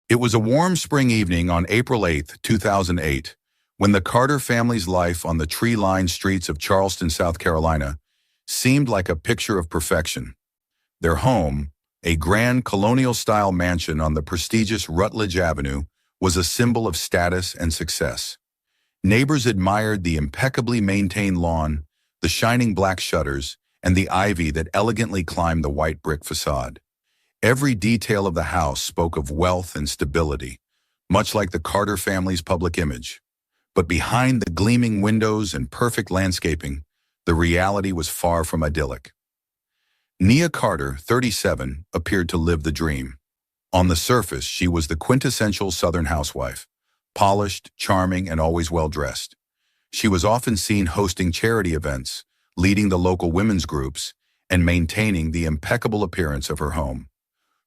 It was a warm spring evening on April 8, 2008, when the Carter family's life on the tree-lined streets of Charleston, South Carolina, seemed like a picture of perfection. Their home, a grand colonial-style mansion on the prestigious Rutledge Avenue, was a symbol of status and success. Neighbors admired the impeccably maintained lawn, the shining black shutters, and the ivy that elegantly climbed the white brick facade. Every detail of the house spoke of wealth and stability, much like the Carter family's public image. But behind the gleaming windows and perfect landscaping, the reality was far from idyllic. Nia Carter, 37, appeared to live the dream. On the surface, she was the quintessential Southern housewife, polished, charming, and always well-dressed. She was often seen hosting charity events, leading the local women's groups, and maintaining the impeccable appearance of her home.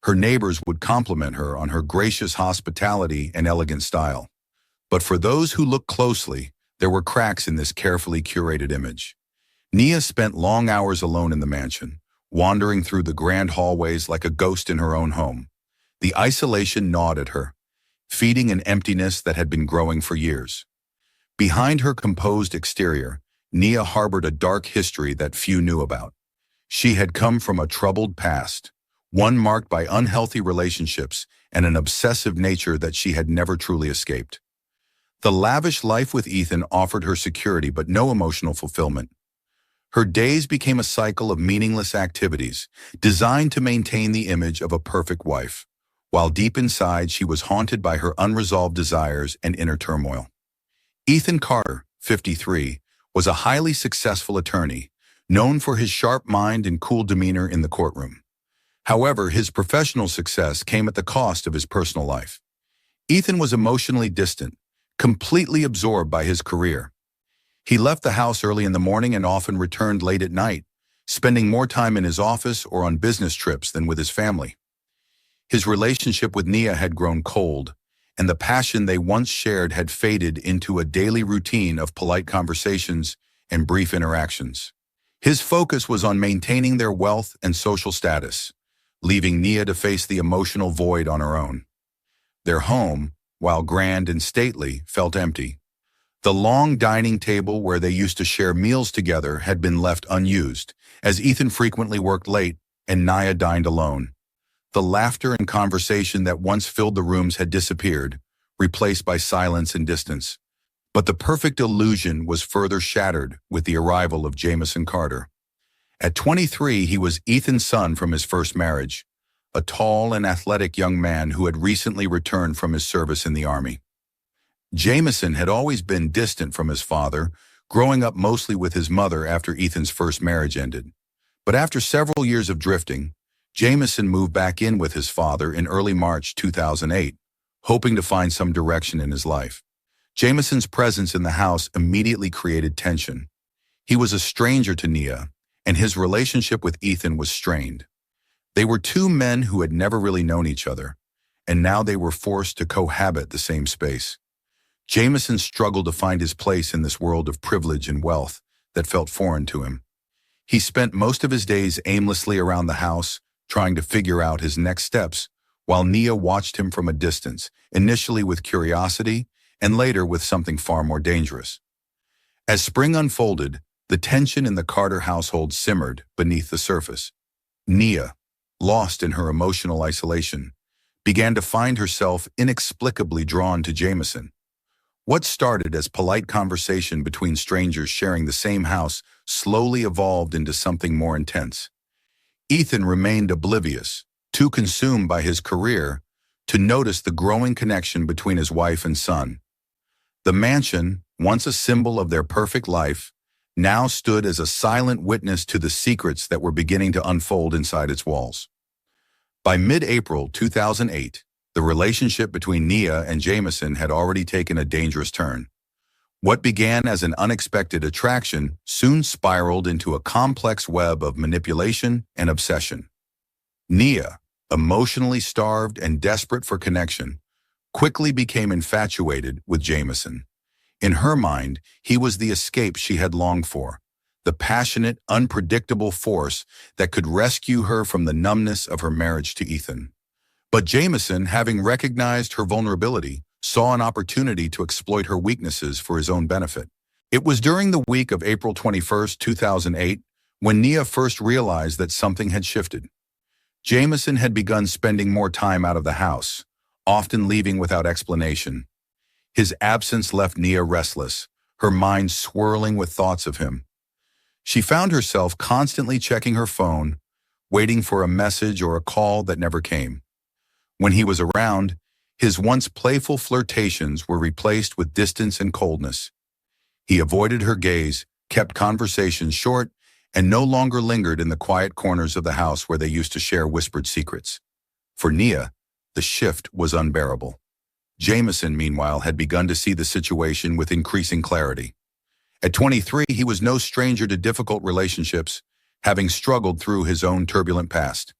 Her neighbors would compliment her on her gracious hospitality and elegant style. But for those who looked closely, there were cracks in this carefully curated image. Nia spent long hours alone in the mansion, wandering through the grand hallways like a ghost in her own home. The isolation gnawed at her, feeding an emptiness that had been growing for years. Behind her composed exterior, Nia harbored a dark history that few knew about. She had come from a troubled past, one marked by unhealthy relationships and an obsessive nature that she had never truly escaped. The lavish life with Ethan offered her security but no emotional fulfillment. Her days became a cycle of meaningless activities, designed to maintain the image of a perfect wife, while deep inside she was haunted by her unresolved desires and inner turmoil. Ethan Carter, 53, was a highly successful attorney, known for his sharp mind and cool demeanor in the courtroom. However, his professional success came at the cost of his personal life. Ethan was emotionally distant, completely absorbed by his career. He left the house early in the morning and often returned late at night, spending more time in his office or on business trips than with his family. His relationship with Nia had grown cold, and the passion they once shared had faded into a daily routine of polite conversations and brief interactions. His focus was on maintaining their wealth and social status, leaving Nia to face the emotional void on her own. Their home, while grand and stately, felt empty. The long dining table where they used to share meals together had been left unused, as Ethan frequently worked late and Nia dined alone. The laughter and conversation that once filled the rooms had disappeared, replaced by silence and distance. But the perfect illusion was further shattered with the arrival of Jamison Carter. At 23, he was Ethan's son from his first marriage, a tall and athletic young man who had recently returned from his service in the Army. Jamison had always been distant from his father, growing up mostly with his mother after Ethan's first marriage ended. But after several years of drifting, Jamison moved back in with his father in early March 2008, hoping to find some direction in his life. Jamison's presence in the house immediately created tension. He was a stranger to Nia, and his relationship with Ethan was strained. They were two men who had never really known each other, and now they were forced to cohabit the same space. Jamison struggled to find his place in this world of privilege and wealth that felt foreign to him. He spent most of his days aimlessly around the house, trying to figure out his next steps, while Nia watched him from a distance, initially with curiosity and later with something far more dangerous. As spring unfolded, the tension in the Carter household simmered beneath the surface. Nia, lost in her emotional isolation, began to find herself inexplicably drawn to Jamison. What started as polite conversation between strangers sharing the same house slowly evolved into something more intense. Ethan remained oblivious, too consumed by his career to notice the growing connection between his wife and son. The mansion, once a symbol of their perfect life, now stood as a silent witness to the secrets that were beginning to unfold inside its walls. By mid-April 2008, the relationship between Nia and Jamison had already taken a dangerous turn. What began as an unexpected attraction soon spiraled into a complex web of manipulation and obsession. Nia, emotionally starved and desperate for connection, quickly became infatuated with Jamison. In her mind, he was the escape she had longed for, the passionate, unpredictable force that could rescue her from the numbness of her marriage to Ethan. But Jameson, having recognized her vulnerability, saw an opportunity to exploit her weaknesses for his own benefit. It was during the week of April 21st, 2008, when Nia first realized that something had shifted. Jameson had begun spending more time out of the house, often leaving without explanation. His absence left Nia restless, her mind swirling with thoughts of him. She found herself constantly checking her phone, waiting for a message or a call that never came. When he was around, his once playful flirtations were replaced with distance and coldness. He avoided her gaze, kept conversations short, and no longer lingered in the quiet corners of the house where they used to share whispered secrets. For Nia, the shift was unbearable. Jameson, meanwhile, had begun to see the situation with increasing clarity. At 23, he was no stranger to difficult relationships, having struggled through his own turbulent past.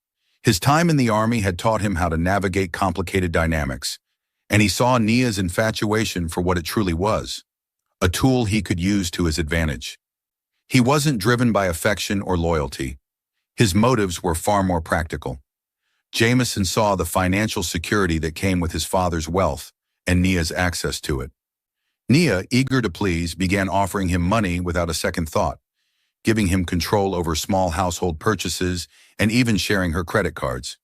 His time in the Army had taught him how to navigate complicated dynamics, and he saw Nia's infatuation for what it truly was, a tool he could use to his advantage. He wasn't driven by affection or loyalty. His motives were far more practical. Jameson saw the financial security that came with his father's wealth and Nia's access to it. Nia, eager to please, began offering him money without a second thought, giving him control over small household purchases and even sharing her credit cards.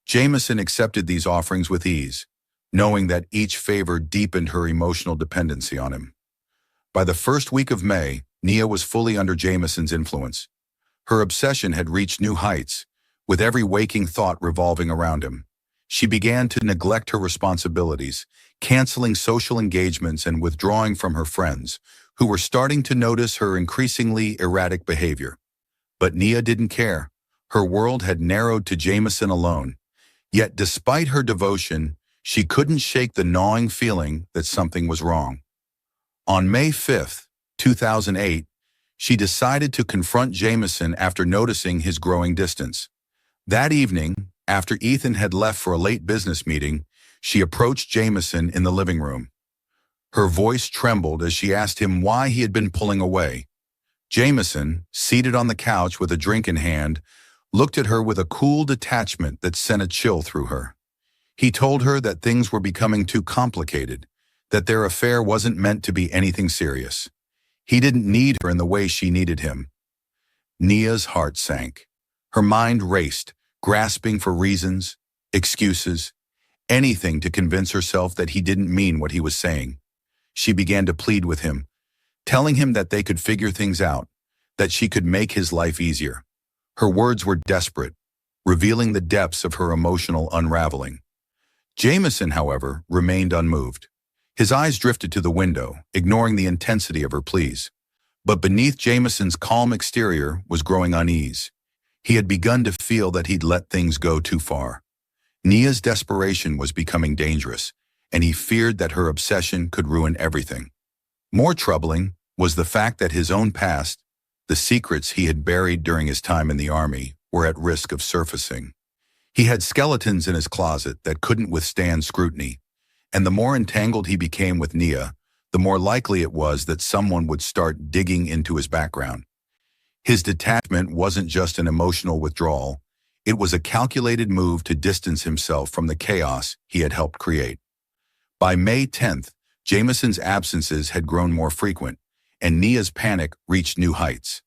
Jameson accepted these offerings with ease, knowing that each favor deepened her emotional dependency on him. By the first week of May, Nia was fully under Jameson's influence. Her obsession had reached new heights, with every waking thought revolving around him. She began to neglect her responsibilities, canceling social engagements and withdrawing from her friends, who were starting to notice her increasingly erratic behavior. But Nia didn't care. Her world had narrowed to Jameson alone. Yet despite her devotion, she couldn't shake the gnawing feeling that something was wrong. On May 5th, 2008, she decided to confront Jameson after noticing his growing distance. That evening, after Ethan had left for a late business meeting, she approached Jameson in the living room. Her voice trembled as she asked him why he had been pulling away. Jameson, seated on the couch with a drink in hand, looked at her with a cool detachment that sent a chill through her. He told her that things were becoming too complicated, that their affair wasn't meant to be anything serious. He didn't need her in the way she needed him. Nia's heart sank. Her mind raced, grasping for reasons, excuses, anything to convince herself that he didn't mean what he was saying. She began to plead with him, telling him that they could figure things out, that she could make his life easier. Her words were desperate, revealing the depths of her emotional unraveling. Jameson, however, remained unmoved. His eyes drifted to the window, ignoring the intensity of her pleas. But beneath Jameson's calm exterior was growing unease. He had begun to feel that he'd let things go too far. Nia's desperation was becoming dangerous, and he feared that her obsession could ruin everything. More troubling was the fact that his own past, the secrets he had buried during his time in the Army, were at risk of surfacing. He had skeletons in his closet that couldn't withstand scrutiny, and the more entangled he became with Nia, the more likely it was that someone would start digging into his background. His detachment wasn't just an emotional withdrawal, it was a calculated move to distance himself from the chaos he had helped create. By May 10th, Jameson's absences had grown more frequent, and Nia's panic reached new heights.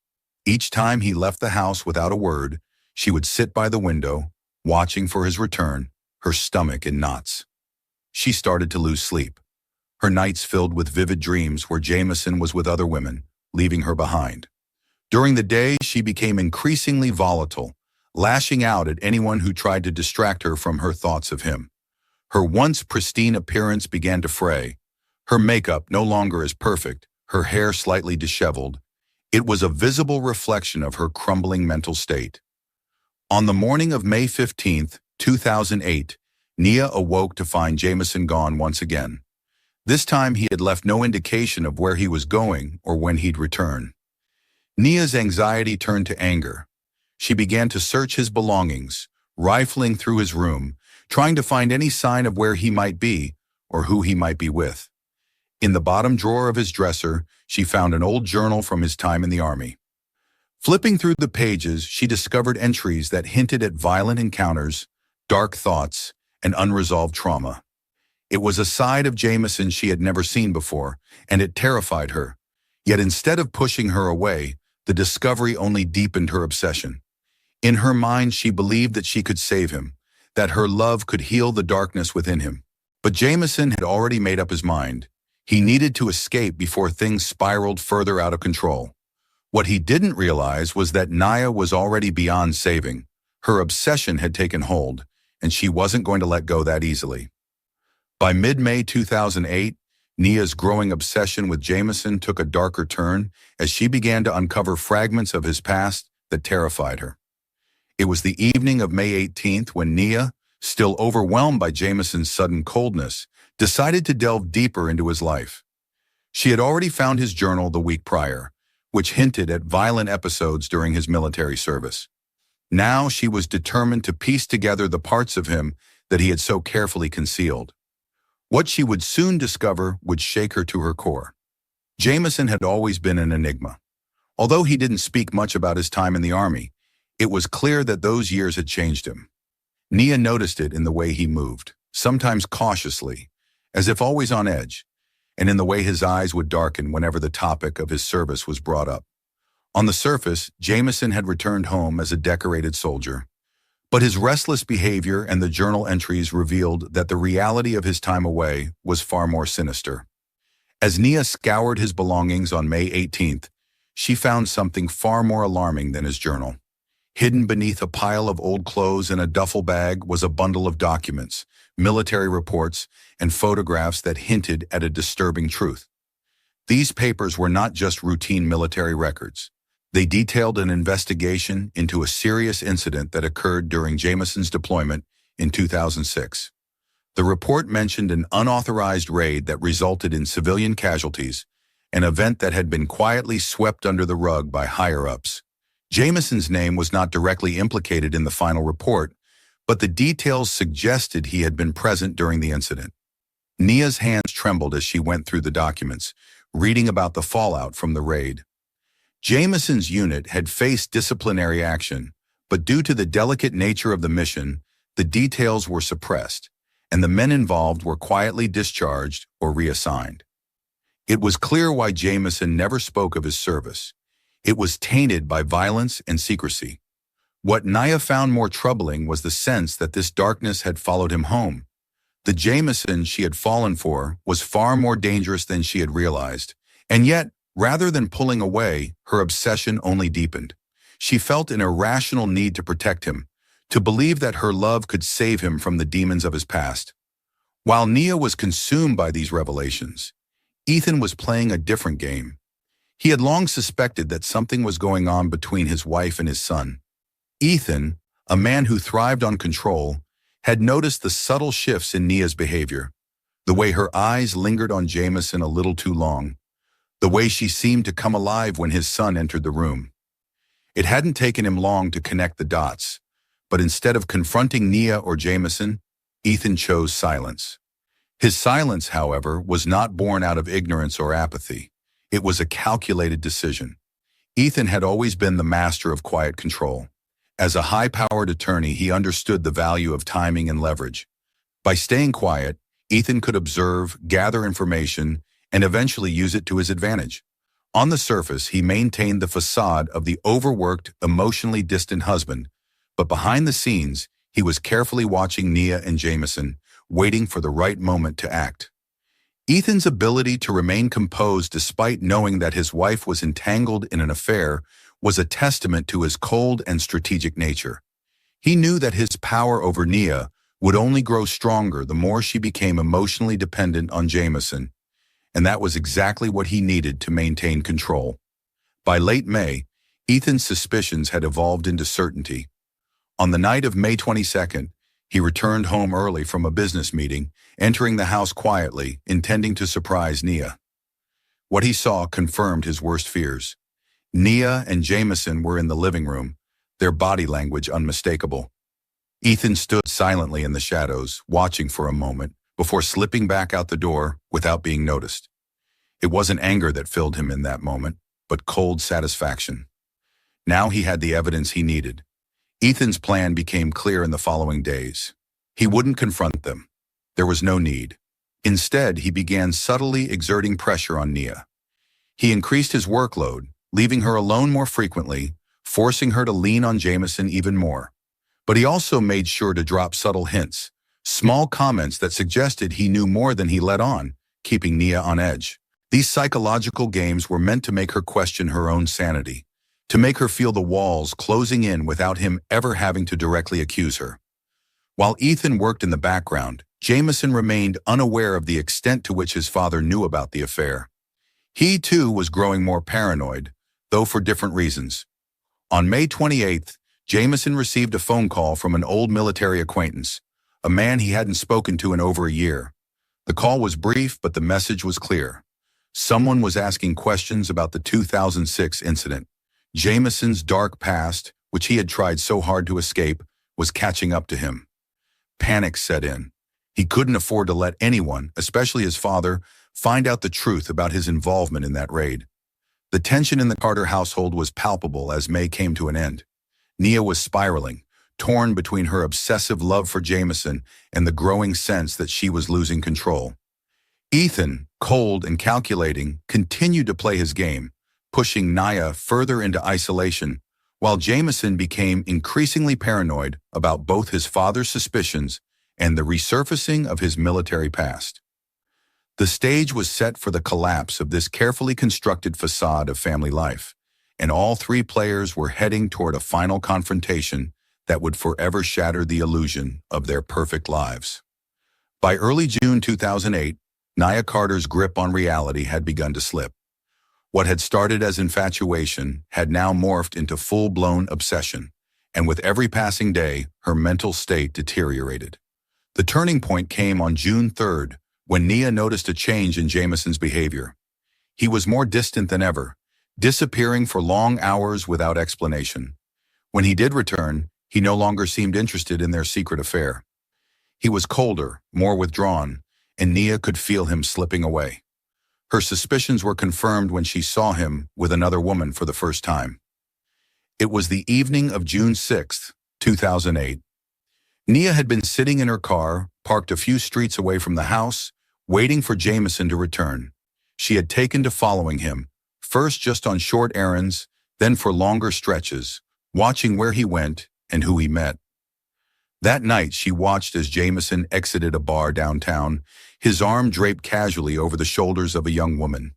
Each time he left the house without a word, she would sit by the window, watching for his return, her stomach in knots. She started to lose sleep. Her nights filled with vivid dreams where Jameson was with other women, leaving her behind. During the day, she became increasingly volatile, lashing out at anyone who tried to distract her from her thoughts of him. Her once pristine appearance began to fray. Her makeup no longer as perfect, her hair slightly disheveled. It was a visible reflection of her crumbling mental state. On the morning of May 15th, 2008, Nia awoke to find Jameson gone once again. This time he had left no indication of where he was going or when he'd return. Nia's anxiety turned to anger. She began to search his belongings, rifling through his room, trying to find any sign of where he might be or who he might be with. In the bottom drawer of his dresser, she found an old journal from his time in the Army. Flipping through the pages, she discovered entries that hinted at violent encounters, dark thoughts, and unresolved trauma. It was a side of Jameson she had never seen before, and it terrified her. Yet instead of pushing her away, the discovery only deepened her obsession. In her mind, she believed that she could save him, that her love could heal the darkness within him. But Jameson had already made up his mind. He needed to escape before things spiraled further out of control. What he didn't realize was that Nia was already beyond saving. Her obsession had taken hold, and she wasn't going to let go that easily. By mid-May 2008, Nia's growing obsession with Jameson took a darker turn as she began to uncover fragments of his past that terrified her. It was the evening of May 18th when Nia, still overwhelmed by Jameson's sudden coldness, decided to delve deeper into his life. She had already found his journal the week prior, which hinted at violent episodes during his military service. Now she was determined to piece together the parts of him that he had so carefully concealed. What she would soon discover would shake her to her core. Jameson had always been an enigma. Although he didn't speak much about his time in the army, it was clear that those years had changed him. Nia noticed it in the way he moved, sometimes cautiously, as if always on edge, and in the way his eyes would darken whenever the topic of his service was brought up. On the surface, Jameson had returned home as a decorated soldier, but his restless behavior and the journal entries revealed that the reality of his time away was far more sinister. As Nia scoured his belongings on May 18th, she found something far more alarming than his journal. Hidden beneath a pile of old clothes and a duffel bag was a bundle of documents, military reports, and photographs that hinted at a disturbing truth. These papers were not just routine military records. They detailed an investigation into a serious incident that occurred during Jameson's deployment in 2006. The report mentioned an unauthorized raid that resulted in civilian casualties, an event that had been quietly swept under the rug by higher-ups. Jameson's name was not directly implicated in the final report, but the details suggested he had been present during the incident. Nia's hands trembled as she went through the documents, reading about the fallout from the raid. Jameson's unit had faced disciplinary action, but due to the delicate nature of the mission, the details were suppressed, and the men involved were quietly discharged or reassigned. It was clear why Jameson never spoke of his service. It was tainted by violence and secrecy. What Nia found more troubling was the sense that this darkness had followed him home. The Jameson she had fallen for was far more dangerous than she had realized, and yet, rather than pulling away, her obsession only deepened. She felt an irrational need to protect him, to believe that her love could save him from the demons of his past. While Nia was consumed by these revelations, Ethan was playing a different game. He had long suspected that something was going on between his wife and his son. Ethan, a man who thrived on control, had noticed the subtle shifts in Nia's behavior, the way her eyes lingered on Jameson a little too long, the way she seemed to come alive when his son entered the room. It hadn't taken him long to connect the dots, but instead of confronting Nia or Jameson, Ethan chose silence. His silence, however, was not born out of ignorance or apathy. It was a calculated decision. Ethan had always been the master of quiet control. As a high-powered attorney, he understood the value of timing and leverage. By staying quiet, Ethan could observe, gather information, and eventually use it to his advantage. On the surface, he maintained the facade of the overworked, emotionally distant husband, but behind the scenes, he was carefully watching Nia and Jameson, waiting for the right moment to act. Ethan's ability to remain composed despite knowing that his wife was entangled in an affair was a testament to his cold and strategic nature. He knew that his power over Nia would only grow stronger the more she became emotionally dependent on Jameson, and that was exactly what he needed to maintain control. By late May, Ethan's suspicions had evolved into certainty. On the night of May 22nd, he returned home early from a business meeting, entering the house quietly, intending to surprise Nia. What he saw confirmed his worst fears. Nia and Jameson were in the living room, their body language unmistakable. Ethan stood silently in the shadows, watching for a moment, before slipping back out the door without being noticed. It wasn't anger that filled him in that moment, but cold satisfaction. Now he had the evidence he needed. Ethan's plan became clear in the following days. He wouldn't confront them. There was no need. Instead, he began subtly exerting pressure on Nia. He increased his workload, leaving her alone more frequently, forcing her to lean on Jameson even more. But he also made sure to drop subtle hints, small comments that suggested he knew more than he let on, keeping Nia on edge. These psychological games were meant to make her question her own sanity, to make her feel the walls closing in without him ever having to directly accuse her. While Ethan worked in the background, Jameson remained unaware of the extent to which his father knew about the affair. He, too, was growing more paranoid, though for different reasons. On May 28th, Jameson received a phone call from an old military acquaintance, a man he hadn't spoken to in over a year. The call was brief, but the message was clear. Someone was asking questions about the 2006 incident. Jameson's dark past, which he had tried so hard to escape, was catching up to him. Panic set in. He couldn't afford to let anyone, especially his father, find out the truth about his involvement in that raid. The tension in the Carter household was palpable as May came to an end. Nia was spiraling, torn between her obsessive love for Jameson and the growing sense that she was losing control. Ethan, cold and calculating, continued to play his game, pushing Nia further into isolation, while Jameson became increasingly paranoid about both his father's suspicions and the resurfacing of his military past. The stage was set for the collapse of this carefully constructed facade of family life, and all three players were heading toward a final confrontation that would forever shatter the illusion of their perfect lives. By early June 2008, Nia Carter's grip on reality had begun to slip. What had started as infatuation had now morphed into full-blown obsession, and with every passing day, her mental state deteriorated. The turning point came on June 3rd, when Nia noticed a change in Jameson's behavior. He was more distant than ever, disappearing for long hours without explanation. When he did return, he no longer seemed interested in their secret affair. He was colder, more withdrawn, and Nia could feel him slipping away. Her suspicions were confirmed when she saw him with another woman for the first time. It was the evening of June 6, 2008. Nia had been sitting in her car, parked a few streets away from the house, waiting for Jameson to return. She had taken to following him, first just on short errands, then for longer stretches, watching where he went and who he met. That night, she watched as Jameson exited a bar downtown, his arm draped casually over the shoulders of a young woman.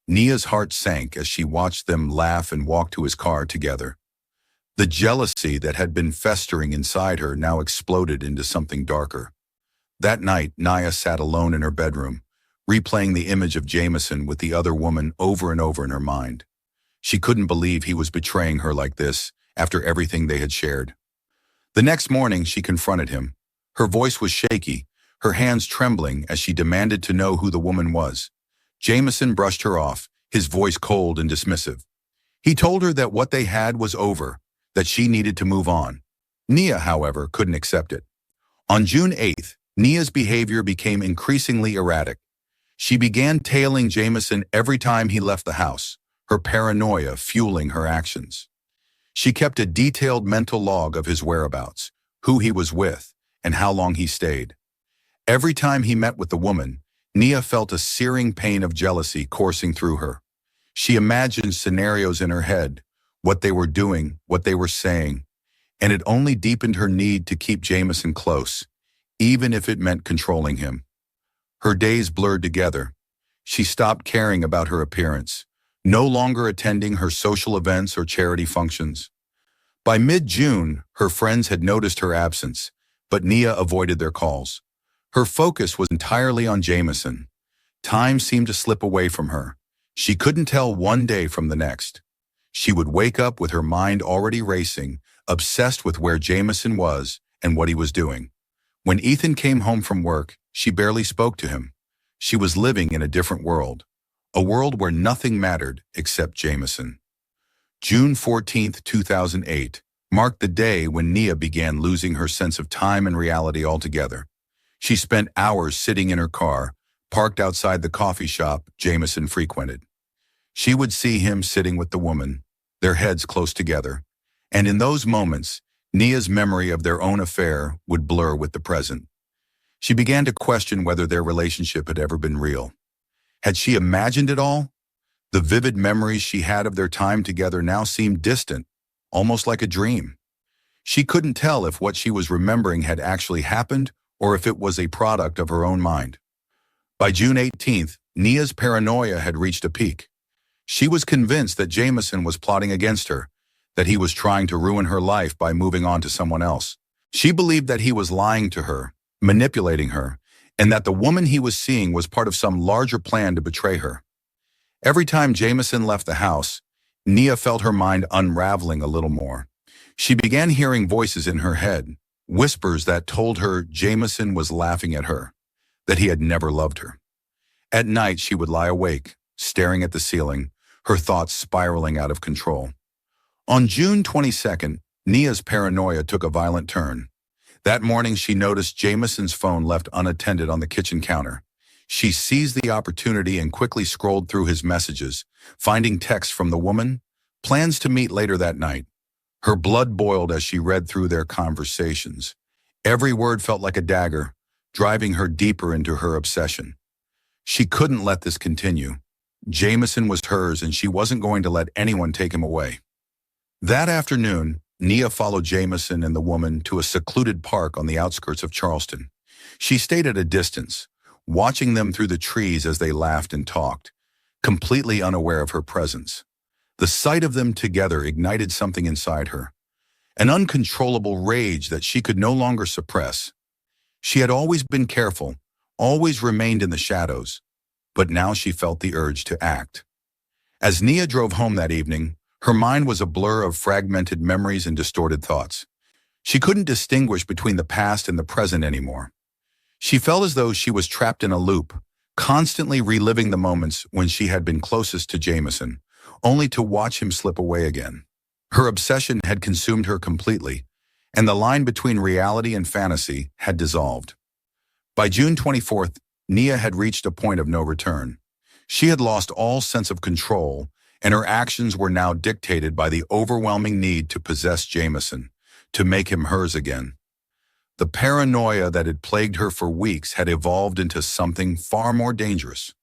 Nia's heart sank as she watched them laugh and walk to his car together. The jealousy that had been festering inside her now exploded into something darker. That night, Nia sat alone in her bedroom, replaying the image of Jameson with the other woman over and over in her mind. She couldn't believe he was betraying her like this after everything they had shared. The next morning, she confronted him. Her voice was shaky, her hands trembling as she demanded to know who the woman was. Jameson brushed her off, his voice cold and dismissive. He told her that what they had was over, that she needed to move on. Nia, however, couldn't accept it. On June 8th, Nia's behavior became increasingly erratic. She began tailing Jameson every time he left the house, her paranoia fueling her actions. She kept a detailed mental log of his whereabouts, who he was with, and how long he stayed. Every time he met with the woman, Nia felt a searing pain of jealousy coursing through her. She imagined scenarios in her head, what they were doing, what they were saying, and it only deepened her need to keep Jameson close, even if it meant controlling him. Her days blurred together. She stopped caring about her appearance, no longer attending her social events or charity functions. By mid-June, her friends had noticed her absence, but Nia avoided their calls. Her focus was entirely on Jameson. Time seemed to slip away from her. She couldn't tell one day from the next. She would wake up with her mind already racing, obsessed with where Jameson was and what he was doing. When Ethan came home from work, she barely spoke to him. She was living in a different world, a world where nothing mattered except Jameson. June 14, 2008, marked the day when Nia began losing her sense of time and reality altogether. She spent hours sitting in her car, parked outside the coffee shop Jameson frequented. She would see him sitting with the woman, their heads close together, and in those moments, Nia's memory of their own affair would blur with the present. She began to question whether their relationship had ever been real. Had she imagined it all? The vivid memories she had of their time together now seemed distant, almost like a dream. She couldn't tell if what she was remembering had actually happened or if it was a product of her own mind. By June 18th, Nia's paranoia had reached a peak. She was convinced that Jameson was plotting against her, that he was trying to ruin her life by moving on to someone else. She believed that he was lying to her, manipulating her, and that the woman he was seeing was part of some larger plan to betray her. Every time Jameson left the house, Nia felt her mind unraveling a little more. She began hearing voices in her head, whispers that told her Jameson was laughing at her, that he had never loved her. At night, she would lie awake, staring at the ceiling, her thoughts spiraling out of control. On June 22nd, Nia's paranoia took a violent turn. That morning, she noticed Jameson's phone left unattended on the kitchen counter. She seized the opportunity and quickly scrolled through his messages, finding texts from the woman, plans to meet later that night. Her blood boiled as she read through their conversations. Every word felt like a dagger, driving her deeper into her obsession. She couldn't let this continue. Jameson was hers, and she wasn't going to let anyone take him away. That afternoon, Nia followed Jameson and the woman to a secluded park on the outskirts of Charleston. She stayed at a distance, watching them through the trees as they laughed and talked, completely unaware of her presence. The sight of them together ignited something inside her, an uncontrollable rage that she could no longer suppress. She had always been careful, always remained in the shadows, but now she felt the urge to act. As Nia drove home that evening, her mind was a blur of fragmented memories and distorted thoughts. She couldn't distinguish between the past and the present anymore. She felt as though she was trapped in a loop, constantly reliving the moments when she had been closest to Jameson, only to watch him slip away again. Her obsession had consumed her completely, and the line between reality and fantasy had dissolved. By June 24th, Nia had reached a point of no return. She had lost all sense of control, and her actions were now dictated by the overwhelming need to possess Jameson, to make him hers again. The paranoia that had plagued her for weeks had evolved into something far more dangerous.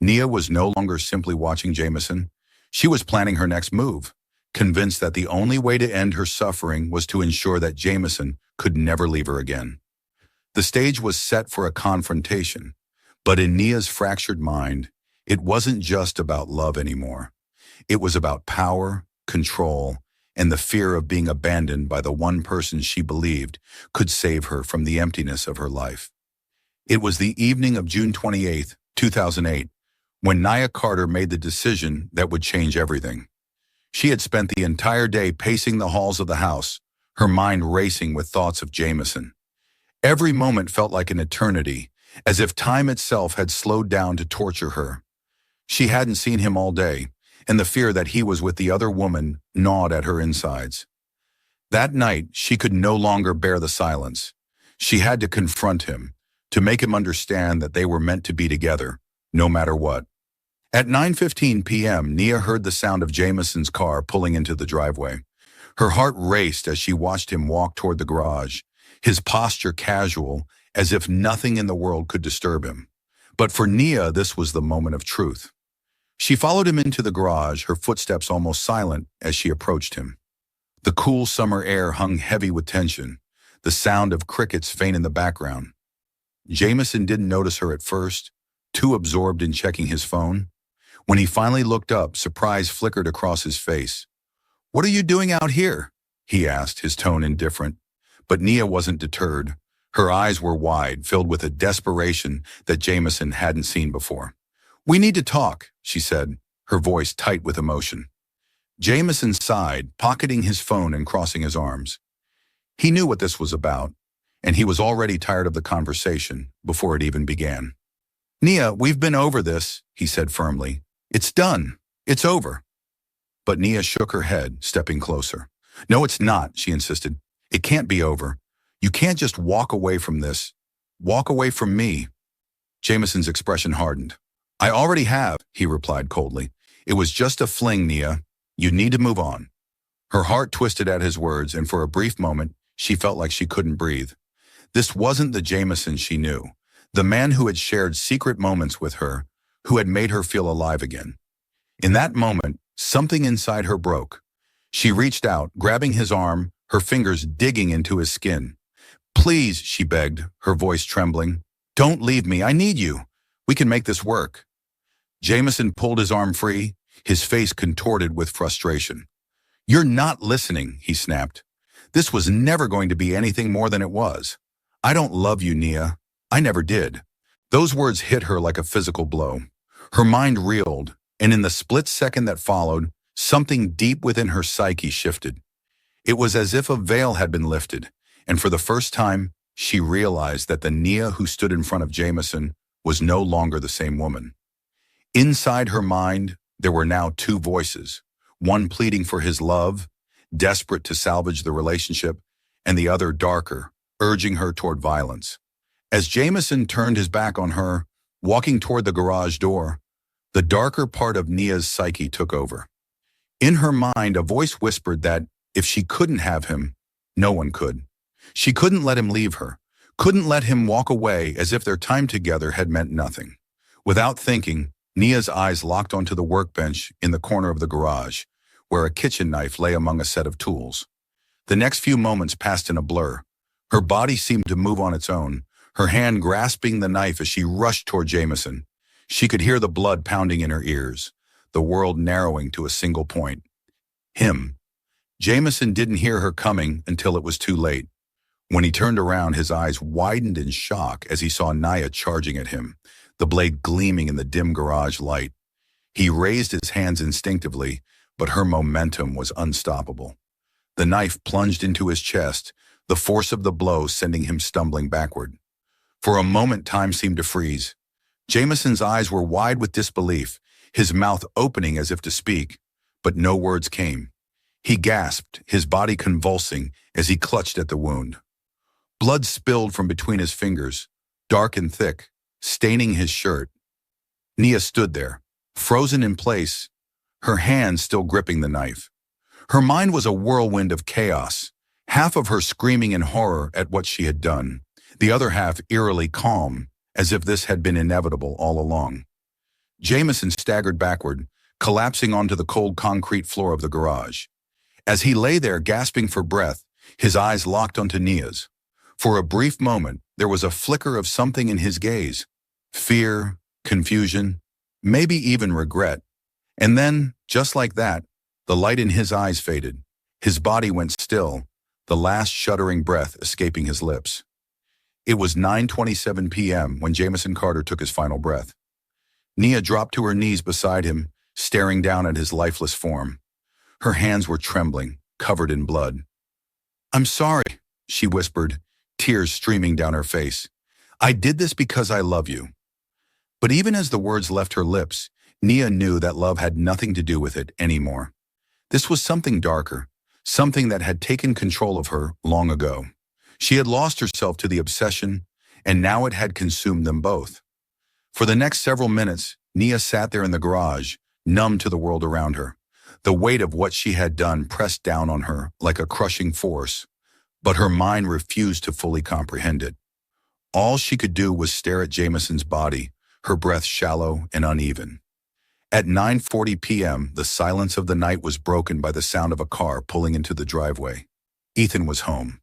Nia was no longer simply watching Jameson. She was planning her next move, convinced that the only way to end her suffering was to ensure that Jameson could never leave her again. The stage was set for a confrontation, but in Nia's fractured mind, it wasn't just about love anymore. It was about power, control, and the fear of being abandoned by the one person she believed could save her from the emptiness of her life. It was the evening of June 28, 2008, when Nia Carter made the decision that would change everything. She had spent the entire day pacing the halls of the house, her mind racing with thoughts of Jameson. Every moment felt like an eternity, as if time itself had slowed down to torture her. She hadn't seen him all day, and the fear that he was with the other woman gnawed at her insides. That night, she could no longer bear the silence. She had to confront him, to make him understand that they were meant to be together, no matter what. At 9:15 p.m., Nia heard the sound of Jameson's car pulling into the driveway. Her heart raced as she watched him walk toward the garage, his posture casual, as if nothing in the world could disturb him. But for Nia, this was the moment of truth. She followed him into the garage, her footsteps almost silent as she approached him. The cool summer air hung heavy with tension, the sound of crickets faint in the background. Jameson didn't notice her at first, too absorbed in checking his phone. When he finally looked up, surprise flickered across his face. "What are you doing out here?" he asked, his tone indifferent. But Nia wasn't deterred. Her eyes were wide, filled with a desperation that Jameson hadn't seen before. "We need to talk," she said, her voice tight with emotion. Jameson sighed, pocketing his phone and crossing his arms. He knew what this was about, and he was already tired of the conversation before it even began. "Nia, we've been over this," he said firmly. "It's done. It's over." But Nia shook her head, stepping closer. "No, it's not," she insisted. "It can't be over. You can't just walk away from this. Walk away from me." Jameson's expression hardened. "I already have," he replied coldly. "It was just a fling, Nia. You need to move on." Her heart twisted at his words, and for a brief moment, she felt like she couldn't breathe. This wasn't the Jameson she knew, the man who had shared secret moments with her, who had made her feel alive again. In that moment, something inside her broke. She reached out, grabbing his arm, her fingers digging into his skin. "Please," she begged, her voice trembling. "Don't leave me. I need you. We can make this work." Jameson pulled his arm free, his face contorted with frustration. "You're not listening," he snapped. "This was never going to be anything more than it was. I don't love you, Nia. I never did." Those words hit her like a physical blow. Her mind reeled, and in the split second that followed, something deep within her psyche shifted. It was as if a veil had been lifted, and for the first time, she realized that the Nia who stood in front of Jameson was no longer the same woman. Inside her mind, there were now two voices, one pleading for his love, desperate to salvage the relationship, and the other darker, urging her toward violence. As Jameson turned his back on her, walking toward the garage door, the darker part of Nia's psyche took over. In her mind, a voice whispered that if she couldn't have him, no one could. She couldn't let him leave her, couldn't let him walk away as if their time together had meant nothing. Without thinking, Nia's eyes locked onto the workbench in the corner of the garage, where a kitchen knife lay among a set of tools. The next few moments passed in a blur. Her body seemed to move on its own, her hand grasping the knife as she rushed toward Jameson. She could hear the blood pounding in her ears, the world narrowing to a single point. Him. Jameson didn't hear her coming until it was too late. When he turned around, his eyes widened in shock as he saw Nia charging at him, the blade gleaming in the dim garage light. He raised his hands instinctively, but her momentum was unstoppable. The knife plunged into his chest, the force of the blow sending him stumbling backward. For a moment, time seemed to freeze. Jameson's eyes were wide with disbelief, his mouth opening as if to speak, but no words came. He gasped, his body convulsing as he clutched at the wound. Blood spilled from between his fingers, dark and thick, staining his shirt. Nia stood there, frozen in place, her hand still gripping the knife. Her mind was a whirlwind of chaos, half of her screaming in horror at what she had done, the other half eerily calm, as if this had been inevitable all along. Jameson staggered backward, collapsing onto the cold concrete floor of the garage. As he lay there gasping for breath, his eyes locked onto Nia's. For a brief moment, there was a flicker of something in his gaze. Fear, confusion, maybe even regret. And then, just like that, the light in his eyes faded. His body went still, the last shuddering breath escaping his lips. It was 9:27 p.m. when Jameson Carter took his final breath. Nia dropped to her knees beside him, staring down at his lifeless form. Her hands were trembling, covered in blood. "I'm sorry," she whispered, tears streaming down her face. "I did this because I love you." But even as the words left her lips, Nia knew that love had nothing to do with it anymore. This was something darker, something that had taken control of her long ago. She had lost herself to the obsession, and now it had consumed them both. For the next several minutes, Nia sat there in the garage, numb to the world around her. The weight of what she had done pressed down on her like a crushing force, but her mind refused to fully comprehend it. All she could do was stare at Jameson's body, her breath shallow and uneven. At 9:40 p.m., the silence of the night was broken by the sound of a car pulling into the driveway. Ethan was home.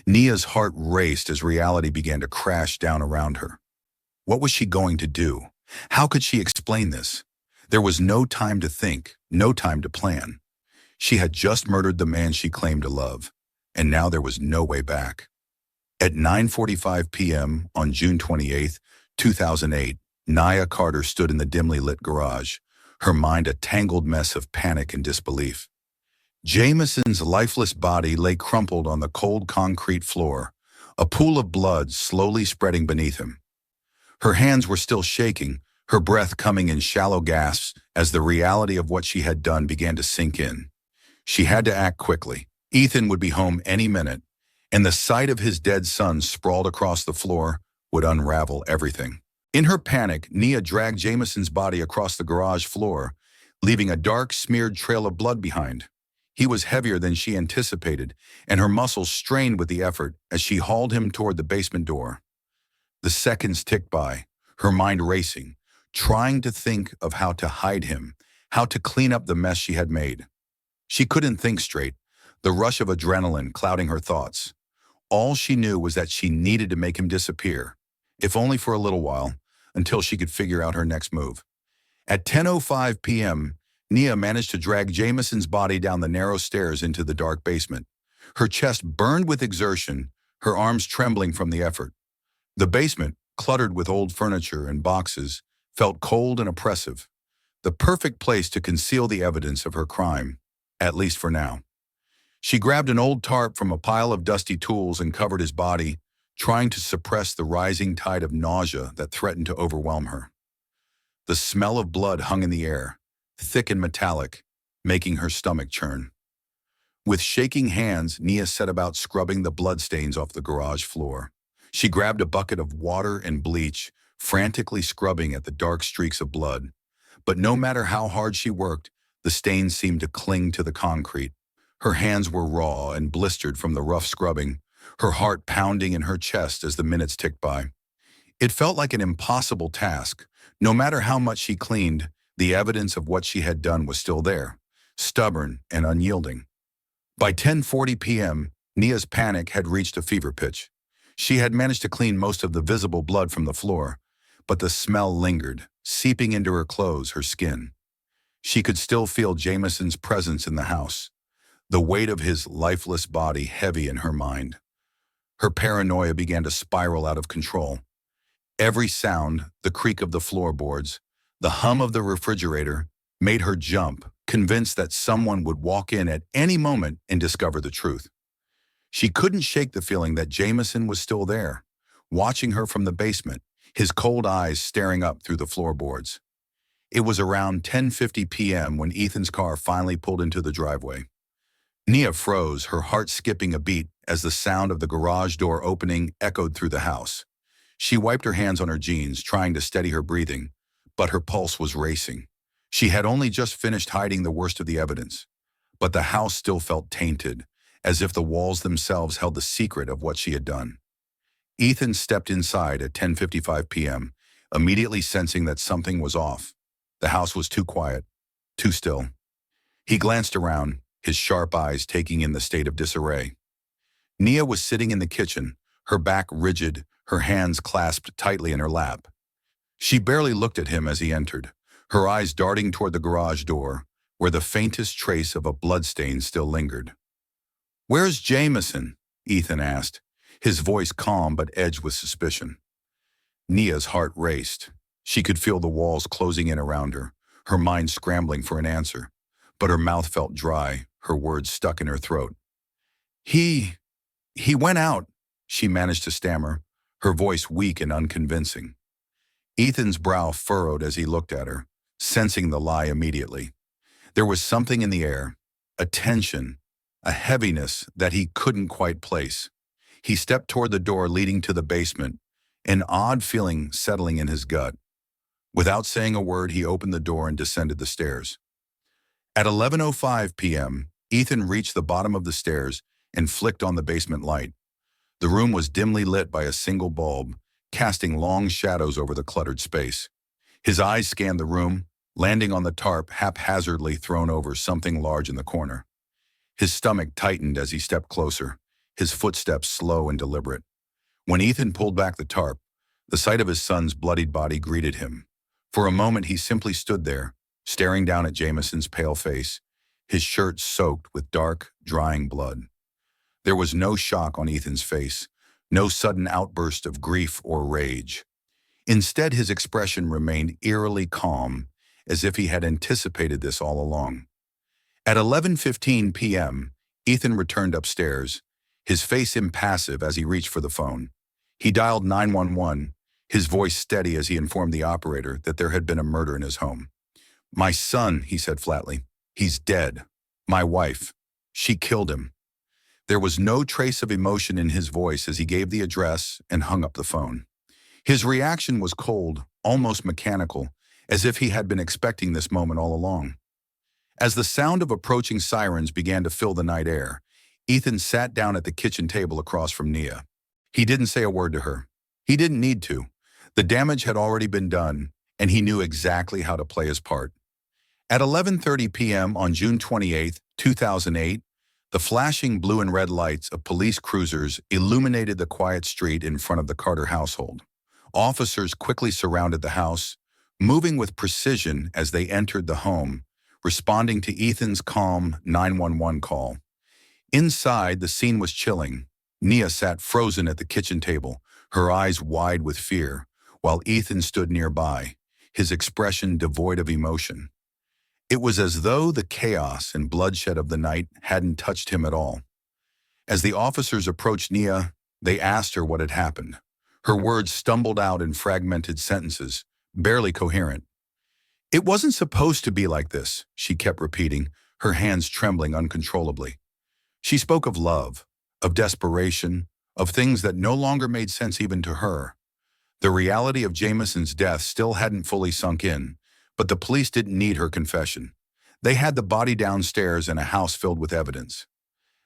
Nia's heart raced as reality began to crash down around her. What was she going to do? How could she explain this? There was no time to think, no time to plan. She had just murdered the man she claimed to love, and now there was no way back. At 9:45 p.m. on June 28, 2008, Nia Carter stood in the dimly lit garage, her mind a tangled mess of panic and disbelief. Jameson's lifeless body lay crumpled on the cold concrete floor, a pool of blood slowly spreading beneath him. Her hands were still shaking, her breath coming in shallow gasps as the reality of what she had done began to sink in. She had to act quickly. Ethan would be home any minute, and the sight of his dead son sprawled across the floor would unravel everything. In her panic, Nia dragged Jameson's body across the garage floor, leaving a dark, smeared trail of blood behind. He was heavier than she anticipated, and her muscles strained with the effort as she hauled him toward the basement door. The seconds ticked by, her mind racing, trying to think of how to hide him, how to clean up the mess she had made. She couldn't think straight, the rush of adrenaline clouding her thoughts. All she knew was that she needed to make him disappear, if only for a little while, until she could figure out her next move. At 10:05 p.m., Nia managed to drag Jameson's body down the narrow stairs into the dark basement. Her chest burned with exertion, her arms trembling from the effort. The basement, cluttered with old furniture and boxes, felt cold and oppressive. The perfect place to conceal the evidence of her crime, at least for now. She grabbed an old tarp from a pile of dusty tools and covered his body, trying to suppress the rising tide of nausea that threatened to overwhelm her. The smell of blood hung in the air, thick and metallic, making her stomach churn. With shaking hands, Nia set about scrubbing the bloodstains off the garage floor. She grabbed a bucket of water and bleach, frantically scrubbing at the dark streaks of blood. But no matter how hard she worked, the stains seemed to cling to the concrete. Her hands were raw and blistered from the rough scrubbing, her heart pounding in her chest as the minutes ticked by. It felt like an impossible task. No matter how much she cleaned, the evidence of what she had done was still there, stubborn and unyielding. By 10:40 p.m., Nia's panic had reached a fever pitch. She had managed to clean most of the visible blood from the floor, but the smell lingered, seeping into her clothes, her skin. She could still feel Jameson's presence in the house, the weight of his lifeless body heavy in her mind. Her paranoia began to spiral out of control. Every sound, the creak of the floorboards, the hum of the refrigerator, made her jump, convinced that someone would walk in at any moment and discover the truth. She couldn't shake the feeling that Jameson was still there, watching her from the basement, his cold eyes staring up through the floorboards. It was around 10:50 p.m. when Ethan's car finally pulled into the driveway. Nia froze, her heart skipping a beat as the sound of the garage door opening echoed through the house. She wiped her hands on her jeans, trying to steady her breathing, but her pulse was racing. She had only just finished hiding the worst of the evidence, but the house still felt tainted, as if the walls themselves held the secret of what she had done. Ethan stepped inside at 10:55 p.m., immediately sensing that something was off. The house was too quiet, too still. He glanced around, his sharp eyes taking in the state of disarray. Nia was sitting in the kitchen, her back rigid, her hands clasped tightly in her lap. She barely looked at him as he entered, her eyes darting toward the garage door, where the faintest trace of a bloodstain still lingered. "Where's Jameson?" Ethan asked, his voice calm but edged with suspicion. Nia's heart raced. She could feel the walls closing in around her mind scrambling for an answer, but her mouth felt dry, her words stuck in her throat. He went out," she managed to stammer, her voice weak and unconvincing. Ethan's brow furrowed as he looked at her, sensing the lie immediately. There was something in the air, a tension, a heaviness that he couldn't quite place. He stepped toward the door leading to the basement, an odd feeling settling in his gut. Without saying a word, he opened the door and descended the stairs. At 11:05 p.m., Ethan reached the bottom of the stairs and flicked on the basement light. The room was dimly lit by a single bulb, casting long shadows over the cluttered space. His eyes scanned the room, landing on the tarp haphazardly thrown over something large in the corner. His stomach tightened as he stepped closer, his footsteps slow and deliberate. When Ethan pulled back the tarp, the sight of his son's bloodied body greeted him. For a moment he simply stood there, staring down at Jameson's pale face, his shirt soaked with dark, drying blood. There was no shock on Ethan's face, no sudden outburst of grief or rage. Instead, his expression remained eerily calm, as if he had anticipated this all along. At 11:15 p.m., Ethan returned upstairs, his face impassive as he reached for the phone. He dialed 911, his voice steady as he informed the operator that there had been a murder in his home. "My son," he said flatly. "He's dead. My wife. She killed him." There was no trace of emotion in his voice as he gave the address and hung up the phone. His reaction was cold, almost mechanical, as if he had been expecting this moment all along. As the sound of approaching sirens began to fill the night air, Ethan sat down at the kitchen table across from Nia. He didn't say a word to her. He didn't need to. The damage had already been done, and he knew exactly how to play his part. At 11:30 p.m. on June 28, 2008, the flashing blue and red lights of police cruisers illuminated the quiet street in front of the Carter household. Officers quickly surrounded the house, moving with precision as they entered the home, responding to Ethan's calm 911 call. Inside, the scene was chilling. Nia sat frozen at the kitchen table, her eyes wide with fear, while Ethan stood nearby, his expression devoid of emotion. It was as though the chaos and bloodshed of the night hadn't touched him at all. As the officers approached Nia, they asked her what had happened. Her words stumbled out in fragmented sentences, barely coherent. "It wasn't supposed to be like this," she kept repeating, her hands trembling uncontrollably. She spoke of love, of desperation, of things that no longer made sense even to her. The reality of Jamison's death still hadn't fully sunk in, but the police didn't need her confession. They had the body downstairs in a house filled with evidence.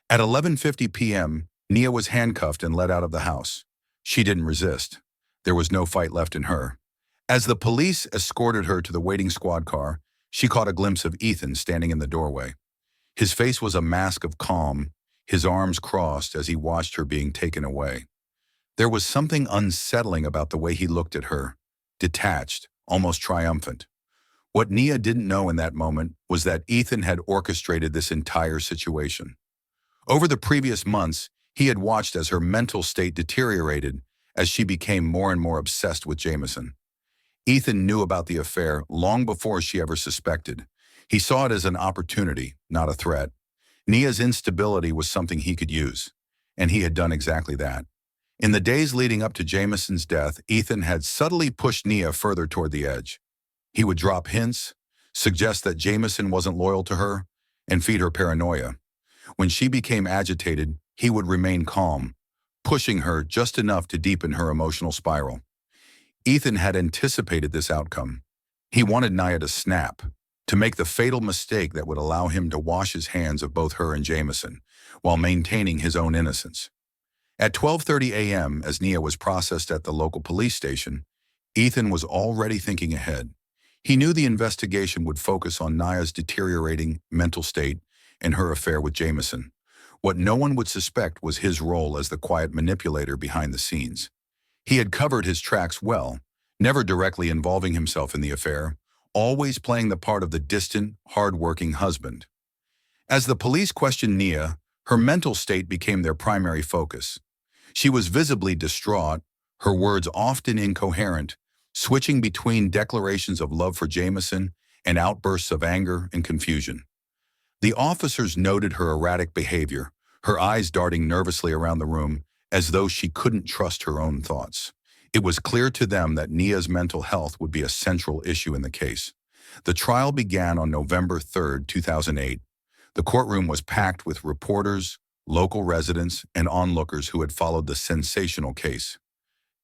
At 11:50 p.m., Nia was handcuffed and led out of the house. She didn't resist. There was no fight left in her. As the police escorted her to the waiting squad car, she caught a glimpse of Ethan standing in the doorway. His face was a mask of calm, his arms crossed as he watched her being taken away. There was something unsettling about the way he looked at her, detached, almost triumphant. What Nia didn't know in that moment was that Ethan had orchestrated this entire situation. Over the previous months, he had watched as her mental state deteriorated as she became more and more obsessed with Jamison. Ethan knew about the affair long before she ever suspected. He saw it as an opportunity, not a threat. Nia's instability was something he could use, and he had done exactly that. In the days leading up to Jamison's death, Ethan had subtly pushed Nia further toward the edge. He would drop hints, suggest that Jamison wasn't loyal to her, and feed her paranoia. When she became agitated, he would remain calm, pushing her just enough to deepen her emotional spiral. Ethan had anticipated this outcome. He wanted Nia to snap, to make the fatal mistake that would allow him to wash his hands of both her and Jamison, while maintaining his own innocence. At 12:30 a.m., as Nia was processed at the local police station, Ethan was already thinking ahead. He knew the investigation would focus on Nia's deteriorating mental state and her affair with Jamison. What no one would suspect was his role as the quiet manipulator behind the scenes. He had covered his tracks well, never directly involving himself in the affair, always playing the part of the distant, hard-working husband. As the police questioned Nia, her mental state became their primary focus. She was visibly distraught, her words often incoherent, switching between declarations of love for Jamison and outbursts of anger and confusion. The officers noted her erratic behavior, her eyes darting nervously around the room as though she couldn't trust her own thoughts. It was clear to them that Nia's mental health would be a central issue in the case. The trial began on November 3, 2008. The courtroom was packed with reporters, local residents, and onlookers who had followed the sensational case.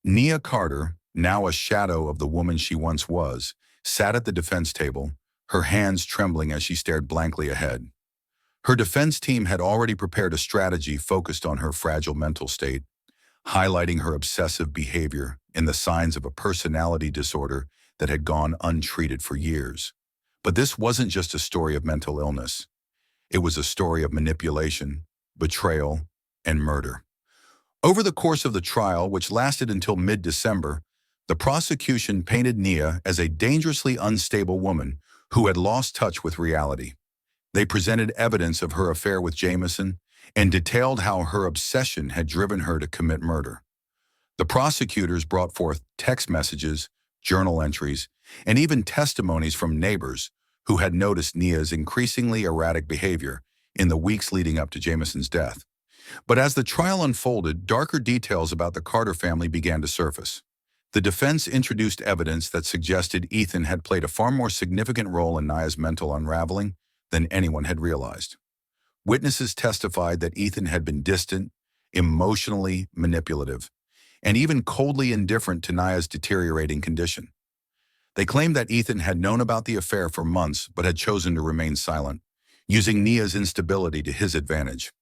Nia Carter, now a shadow of the woman she once was, sat at the defense table, her hands trembling as she stared blankly ahead. Her defense team had already prepared a strategy focused on her fragile mental state, highlighting her obsessive behavior and the signs of a personality disorder that had gone untreated for years. But this wasn't just a story of mental illness. It was a story of manipulation, betrayal, and murder. Over the course of the trial, which lasted until mid-December, the prosecution painted Nia as a dangerously unstable woman who had lost touch with reality. They presented evidence of her affair with Jamison and detailed how her obsession had driven her to commit murder. The prosecutors brought forth text messages, journal entries, and even testimonies from neighbors who had noticed Nia's increasingly erratic behavior in the weeks leading up to Jamison's death. But as the trial unfolded, darker details about the Carter family began to surface. The defense introduced evidence that suggested Ethan had played a far more significant role in Nia's mental unraveling than anyone had realized. Witnesses testified that Ethan had been distant, emotionally manipulative, and even coldly indifferent to Nia's deteriorating condition. They claimed that Ethan had known about the affair for months but had chosen to remain silent, using Nia's instability to his advantage.